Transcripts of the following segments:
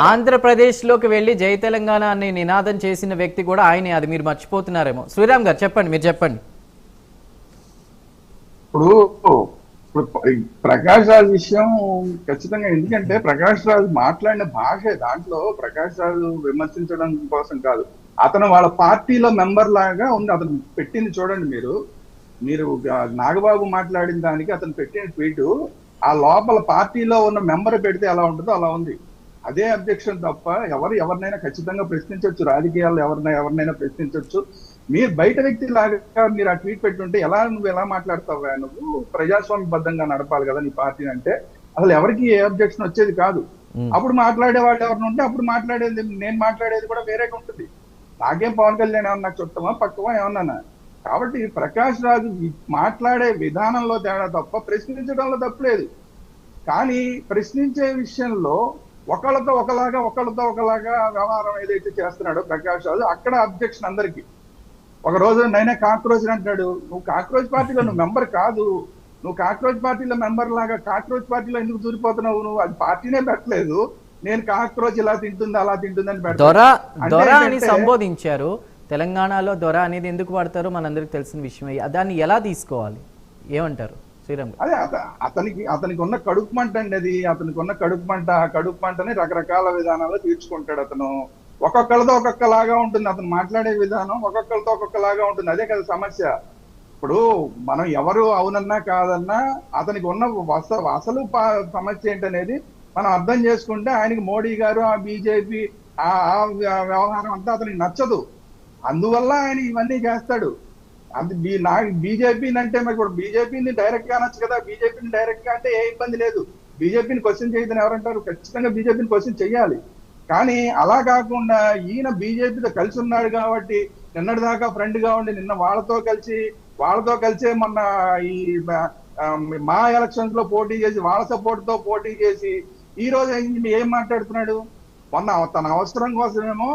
ఆంధ్రప్రదేశ్లోకి వెళ్ళి జై తెలంగాణ అనే నినాదం చేసిన వ్యక్తి కూడా ఆయనే. అది మీరు మర్చిపోతున్నారేమో. శ్రీరామ్ గారు చెప్పండి, మీరు చెప్పండి. ఇప్పుడు ప్రకాష్ రాజ్ విషయం ఖచ్చితంగా, ఎందుకంటే ప్రకాష్ రాజ్ మాట్లాడిన భాషే దాంట్లో ప్రకాష్ రాజు విమర్శించడం కోసం కాదు, అతను వాళ్ళ పార్టీలో మెంబర్ లాగా ఉంది. అతను పెట్టింది చూడండి, మీరు నాగబాబు మాట్లాడిన దానికి అతను పెట్టిన ట్వీట్ ఆ లోపల పార్టీలో ఉన్న మెంబర్ పెడితే ఎలా ఉంటుందో అలా ఉంది. అదే అబ్జెక్షన్ తప్ప ఎవరినైనా ఖచ్చితంగా ప్రశ్నించవచ్చు, రాజకీయాల్లో ఎవరినైనా ప్రశ్నించవచ్చు. మీరు బయట వ్యక్తి లాగా మీరు ఆ ట్వీట్ పెట్టుంటే నువ్వు ఎలా మాట్లాడతావా, నువ్వు ప్రజాస్వామ్యబద్ధంగా నడపాలి కదా నీ పార్టీ అంటే, అసలు ఎవరికి ఏ అబ్జెక్షన్ వచ్చేది కాదు. అప్పుడు మాట్లాడే వాళ్ళు ఎవరిని ఉంటే అప్పుడు మాట్లాడేది, నేను మాట్లాడేది కూడా వేరేగా ఉంటుంది. నాకేం పవన్ కళ్యాణ్ ఏమన్నా చుట్టమా పక్కమా ఏమన్నా. కాబట్టి ప్రకాష్ రాజు మాట్లాడే విధానంలో తేడా తప్ప ప్రశ్నించడంలో తప్పులేదు. కానీ ప్రశ్నించే విషయంలో ఒకళ్ళతో ఒకలాగా వ్యవహారం ఏదైతే చేస్తున్నాడో ప్రకాష్ రాజు, అక్కడ అబ్జెక్షన్ అందరికి. ఒక రోజు నైనా కాక్రోచ్ అంటాడు. నువ్వు కాక్రోచ్ పార్టీలో నువ్వు మెంబర్ కాదు, నువ్వు కాక్రోచ్ పార్టీలో మెంబర్ లాగా కాక్రోచ్ పార్టీలో ఎందుకు దూరిపోతున్నావు? నువ్వు అది పార్టీనే పెట్టలేదు, నేను కాక్రోచ్ ఇలా తింటుంది అలా తింటుంది అని దొర అని సంబోధించారు. తెలంగాణలో దొర అనేది ఎందుకు వాడతారో మనందరికి తెలిసిన విషయమే. దాన్ని ఎలా తీసుకోవాలి, ఏమంటారు శ్రీరామ్? అదే అతనికి ఉన్న కడుపు మంట అండి అది. అతనికి ఉన్న కడుపు మంటని రకరకాల విధానాల్లో తీర్చుకుంటాడు అతను. ఒక్కొక్కరితో ఒక్కొక్కలాగా ఉంటుంది అతను మాట్లాడే విధానం, ఒక్కొక్కరితో ఒక్కొక్కలాగా ఉంటుంది. అదే కదా సమస్య. ఇప్పుడు మనం ఎవరు అవునన్నా కాదన్నా అతనికి ఉన్న అసలు సమస్య ఏంటనేది మనం అర్థం చేసుకుంటే, ఆయనకి మోడీ గారు ఆ బీజేపీ ఆ వ్యవహారం అంతా అతనికి నచ్చదు. అందువల్ల ఆయన ఇవన్నీ చేస్తాడు. బీజేపీని అంటే మరి ఇప్పుడు బీజేపీని డైరెక్ట్ గా అనొచ్చు కదా. బీజేపీని డైరెక్ట్ గా అంటే ఏ ఇబ్బంది లేదు. బీజేపీని క్వశ్చన్ చేయదని ఎవరంటారు? ఖచ్చితంగా బీజేపీని క్వశ్చన్ చెయ్యాలి. కానీ అలా కాకుండా ఈయన బీజేపీతో కలిసి ఉన్నాడు కాబట్టి నిన్నటి దాకా ఫ్రెండ్ గా ఉండి నిన్న వాళ్ళతో కలిసే మొన్న ఈ మా ఎలక్షన్స్ లో పోటీ చేసి వాళ్ళ సపోర్ట్ తో పోటీ చేసి ఈ రోజు ఏం మాట్లాడుతున్నాడు? మొన్న తన అవసరం కోసమేమో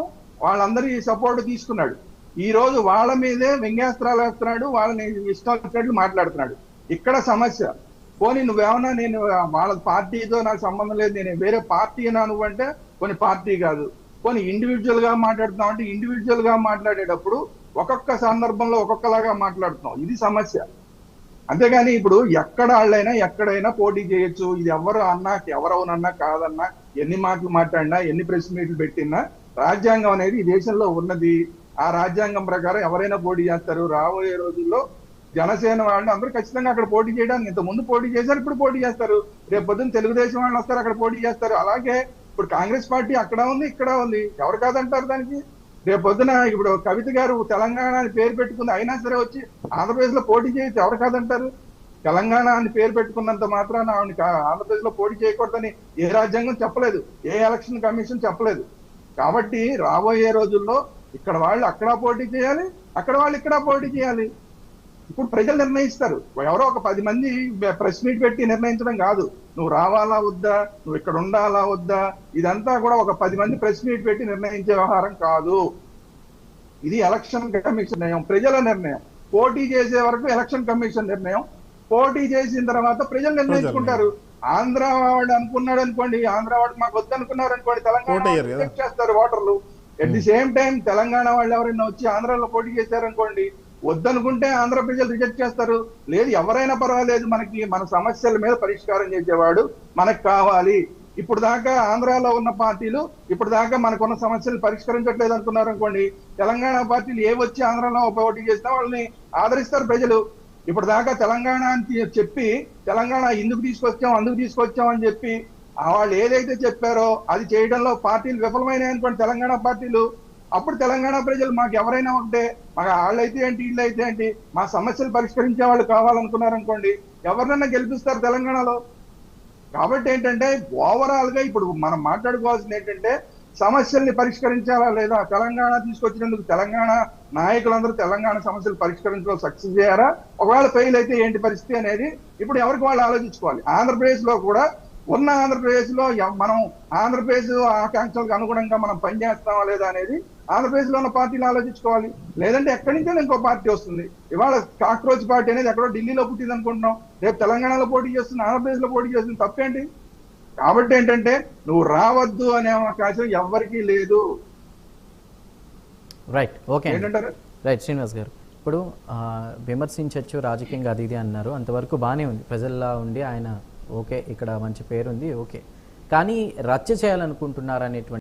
వాళ్ళందరి సపోర్ట్ తీసుకున్నాడు. ఈ రోజు వాళ్ళ మీదే వ్యంగ్యాస్త్రాలు వేస్తున్నాడు, వాళ్ళని ఇష్టం వచ్చినట్లు మాట్లాడుతున్నాడు. ఇక్కడ సమస్య. పోనీ నువ్వేమన్నా నేను వాళ్ళ పార్టీతో నాకు సంబంధం లేదు, నేను వేరే పార్టీ నువ్వు అంటే కొన్ని పార్టీ కాదు, కొన్ని ఇండివిజువల్ గా మాట్లాడుతున్నావు అంటే ఇండివిజువల్ గా మాట్లాడేటప్పుడు ఒక్కొక్క సందర్భంలో ఒక్కొక్కలాగా మాట్లాడుతున్నావు. ఇది సమస్య. అంతేగాని ఇప్పుడు ఎక్కడైనా పోటీ చేయొచ్చు. ఇది ఎవరవునన్నా కాదన్నా, ఎన్ని మాటలు మాట్లాడినా, ఎన్ని ప్రెస్ మీట్లు పెట్టినా రాజ్యాంగం అనేది ఈ దేశంలో ఉన్నది. ఆ రాజ్యాంగం ప్రకారం ఎవరైనా పోటీ చేస్తారు. రాబోయే రోజుల్లో జనసేన వాళ్ళు అందరూ ఖచ్చితంగా అక్కడ పోటీ చేయడానికి ఇంతకుముందు పోటీ చేశారు, ఇప్పుడు పోటీ చేస్తారు. రేపు పొద్దున్న తెలుగుదేశం వాళ్ళు వస్తారు, అక్కడ పోటీ చేస్తారు. అలాగే ఇప్పుడు కాంగ్రెస్ పార్టీ అక్కడ ఉంది, ఇక్కడ ఉంది. ఎవరు కాదంటారు దానికి? రేపు పొద్దున ఇప్పుడు కవిత గారు తెలంగాణ అని పేరు పెట్టుకుంది, అయినా సరే వచ్చి ఆంధ్రప్రదేశ్ లో పోటీ చేయొచ్చు. ఎవరు కాదంటారు? తెలంగాణ అని పేరు పెట్టుకున్నంత మాత్రాన ఆంధ్రప్రదేశ్ లో పోటీ చేయకూడదని ఏ రాజ్యాంగం చెప్పలేదు, ఏ ఎలక్షన్ కమిషన్ చెప్పలేదు. కాబట్టి రాబోయే రోజుల్లో ఇక్కడ వాళ్ళు అక్కడ పోటీ చేయాలి, అక్కడ వాళ్ళు ఇక్కడ పోటీ చేయాలి. ఇప్పుడు ప్రజలు నిర్ణయిస్తారు. ఎవరో ఒక 10 మంది ప్రెస్ మీట్ పెట్టి నిర్ణయించడం కాదు. నువ్వు రావాలా వద్దా, నువ్వు ఇక్కడ ఉండాలా వద్దా, ఇదంతా కూడా ఒక 10 మంది ప్రెస్ మీట్ పెట్టి నిర్ణయించే వ్యవహారం కాదు. ఇది ఎలక్షన్ కమిషన్ నిర్ణయం, ప్రజల నిర్ణయం. పోటీ చేసే వరకు ఎలక్షన్ కమిషన్ నిర్ణయం, పోటీ చేసిన తర్వాత ప్రజలు నిర్ణయించుకుంటారు. ఆంధ్ర వాడు అనుకున్నాడు అనుకోండి, ఆంధ్ర వాడు మాకు వద్దనుకున్నారు అనుకోండి, తెలంగాణ రిజెక్ట్ చేస్తారు ఓటర్లు. At the same time Telangana వాళ్ళు ఎవరైనా వచ్చి ఆంధ్రాలో పోటీ చేశారనుకోండి, వద్దనుకుంటే ఆంధ్ర ప్రజలు రిజెక్ట్ చేస్తారు. లేదు, ఎవరైనా పర్వాలేదు, మన సమస్యల మీద పరిష్కారం చేసేవాడు మనకు కావాలి. ఇప్పుడు దాకా ఆంధ్రాలో ఉన్న పార్టీలు ఇప్పుడు దాకా మనకున్న సమస్యలు పరిష్కరించట్లేదు అనుకున్నారు అనుకోండి, తెలంగాణ పార్టీలు ఏ వచ్చి ఆంధ్రాలో పోటీ చేసినా వాళ్ళని ఆదరిస్తారు ప్రజలు. ఇప్పుడు దాకా తెలంగాణ అని చెప్పి తెలంగాణ ఎందుకు తీసుకొచ్చాం అని చెప్పి వాళ్ళు ఏదైతే చెప్పారో అది చేయడంలో పార్టీలు విఫలమైనాయి అనుకోండి, తెలంగాణ పార్టీలు, అప్పుడు తెలంగాణ ప్రజలు మాకు ఎవరైనా ఉంటే, మాకు వాళ్ళైతే ఏంటి వీళ్ళైతే ఏంటి, మా సమస్యలు పరిష్కరించే వాళ్ళు కావాలనుకున్నారనుకోండి, ఎవరినైనా గెలిపిస్తారు తెలంగాణలో. కాబట్టి ఏంటంటే ఓవరాల్ గా ఇప్పుడు మనం మాట్లాడుకోవాల్సింది ఏంటంటే సమస్యల్ని పరిష్కరించాలా లేదా, తెలంగాణ తీసుకొచ్చినందుకు తెలంగాణ నాయకులందరూ తెలంగాణ సమస్యలు పరిష్కరించడం సక్సెస్ చేయారా, ఒకవేళ ఫెయిల్ అయితే ఏంటి పరిస్థితి అనేది ఇప్పుడు ఎవరికి వాళ్ళు ఆలోచించుకోవాలి. ఆంధ్రప్రదేశ్ లో కూడా ఉన్న ఆంధ్రప్రదేశ్ లో మనం ఆంధ్రప్రదేశ్ ఆకాంక్షలకు అనుగుణంగా మనం పనిచేస్తామా లేదా అనేది ఆంధ్రప్రదేశ్ లో ఉన్న పార్టీలు ఆలోచించుకోవాలి. లేదంటే ఎక్కడి నుంచో ఇంకో పార్టీ వస్తుంది. ఇవాళ కాక్రోచ్ పార్టీ అనేది ఎక్కడో ఢిల్లీలో పుట్టింది అనుకుంటున్నాం, రేపు తెలంగాణలో పోటీ చేస్తుంది, ఆంధ్రప్రదేశ్ లో పోటీ చేస్తుంది. తప్పేంటి? కాబట్టి ఏంటంటే నువ్వు రావద్దు అనే అవకాశం ఎవ్వరికీ లేదు. రైట్, ఓకే ఏంటంటారు? రైట్ శ్రీనివాస్ గారు, ఇప్పుడు విమర్శించవచ్చు రాజకీయంగా అది ఇది అన్నారు, అంతవరకు బాగానే ఉంది, ప్రజల్లా ఉండి ఆయన ఓకే, ఇక్కడ మంచి పేరుంది, ఓకే. కానీ రచ్చ చేయాలనుకుంటున్నారు అనేటువంటి